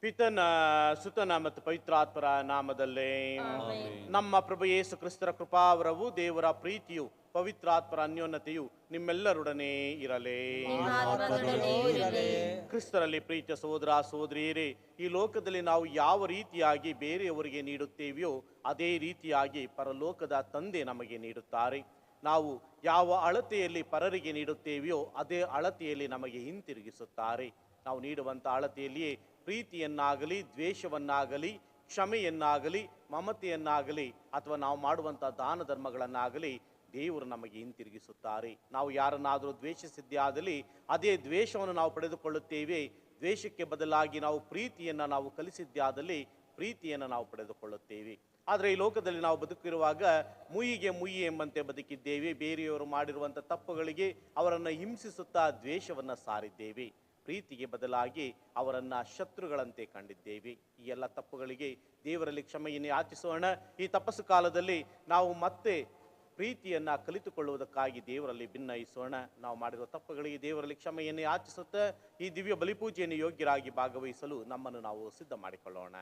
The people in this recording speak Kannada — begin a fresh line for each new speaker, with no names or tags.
ಪಿತನ ಸುತನ ಮತ್ತು ಪವಿತ್ರಾತ್ಮರ ನಾಮದಲ್ಲೇ
ಆಮೆನ್.
ನಮ್ಮ ಪ್ರಭು ಯೇಸು ಕ್ರಿಸ್ತರ ಕೃಪಾವರವು ದೇವರ ಪ್ರೀತಿಯು ಪವಿತ್ರಾತ್ಮರ ಅನ್ಯೋನ್ಯತೆಯು ನಿಮ್ಮೆಲ್ಲರೊಡನೆ ಇರಲೇ.
ನಿಮ್ಮ ಆತ್ಮದೊಡನೆ ಇರಲಿ.
ಕ್ರಿಸ್ತರಲ್ಲಿ ಪ್ರೀತಿಯ ಸಹೋದರ ಸಹೋದರಿಯರೇ, ಈ ಲೋಕದಲ್ಲಿ ನಾವು ಯಾವ ರೀತಿಯಾಗಿ ಬೇರೆಯವರಿಗೆ ನೀಡುತ್ತೇವೆಯೋ ಅದೇ ರೀತಿಯಾಗಿ ಪರಲೋಕದ ತಂದೆ ನಮಗೆ ನೀಡುತ್ತಾರೆ. ನಾವು ಯಾವ ಅಳತೆಯಲ್ಲಿ ಪರರಿಗೆ ನೀಡುತ್ತೇವೆಯೋ ಅದೇ ಅಳತೆಯಲ್ಲಿ ನಮಗೆ ಹಿಂತಿರುಗಿಸುತ್ತಾರೆ. ನಾವು ನೀಡುವಂಥ ಅಳತೆಯಲ್ಲಿಯೇ ಪ್ರೀತಿಯನ್ನಾಗಲಿ, ದ್ವೇಷವನ್ನಾಗಲಿ, ಕ್ಷಮೆಯನ್ನಾಗಲಿ, ಮಮತೆಯನ್ನಾಗಲಿ ಅಥವಾ ನಾವು ಮಾಡುವಂಥ ದಾನ ಧರ್ಮಗಳನ್ನಾಗಲಿ ದೇವರು ನಮಗೆ ಹಿಂತಿರುಗಿಸುತ್ತಾರೆ. ನಾವು ಯಾರನ್ನಾದರೂ ದ್ವೇಷಿಸಿದ್ದಾದಲ್ಲಿ ಅದೇ ದ್ವೇಷವನ್ನು ನಾವು ಪಡೆದುಕೊಳ್ಳುತ್ತೇವೆ. ದ್ವೇಷಕ್ಕೆ ಬದಲಾಗಿ ನಾವು ಪ್ರೀತಿಯನ್ನು ನಾವು ಕಲಿಸಿದ್ದಾದಲ್ಲಿ ಪ್ರೀತಿಯನ್ನು ನಾವು ಪಡೆದುಕೊಳ್ಳುತ್ತೇವೆ. ಆದರೆ ಈ ಲೋಕದಲ್ಲಿ ನಾವು ಬದುಕಿರುವಾಗ ಮುಯಿಗೆ ಮುಯಿ ಎಂಬಂತೆ ಬದುಕಿದ್ದೇವೆ. ಬೇರೆಯವರು ಮಾಡಿರುವಂಥ ತಪ್ಪುಗಳಿಗೆ ಅವರನ್ನು ಹಿಂಸಿಸುತ್ತಾ ದ್ವೇಷವನ್ನು ಸಾರಿದ್ದೇವೆ. ಪ್ರೀತಿಗೆ ಬದಲಾಗಿ ಅವರನ್ನು ಶತ್ರುಗಳಂತೆ ಕಂಡಿದ್ದೇವೆ. ಈ ಎಲ್ಲ ತಪ್ಪುಗಳಿಗೆ ದೇವರಲ್ಲಿ ಕ್ಷಮೆಯನ್ನು ಯಾಚಿಸೋಣ. ಈ ತಪಸ್ಸು ಕಾಲದಲ್ಲಿ ನಾವು ಮತ್ತೆ ಪ್ರೀತಿಯನ್ನು ಕಲಿತುಕೊಳ್ಳುವುದಕ್ಕಾಗಿ ದೇವರಲ್ಲಿ ಭಿನ್ನಯಿಸೋಣ. ನಾವು ಮಾಡಿರುವ ತಪ್ಪುಗಳಿಗೆ ದೇವರಲ್ಲಿ ಕ್ಷಮೆಯನ್ನು ಯಾಚಿಸುತ್ತಾ ಈ ದಿವ್ಯ ಬಲಿಪೂಜೆಯನ್ನು ಯೋಗ್ಯರಾಗಿ ಭಾಗವಹಿಸಲು ನಮ್ಮನ್ನು ನಾವು ಸಿದ್ಧ ಮಾಡಿಕೊಳ್ಳೋಣ.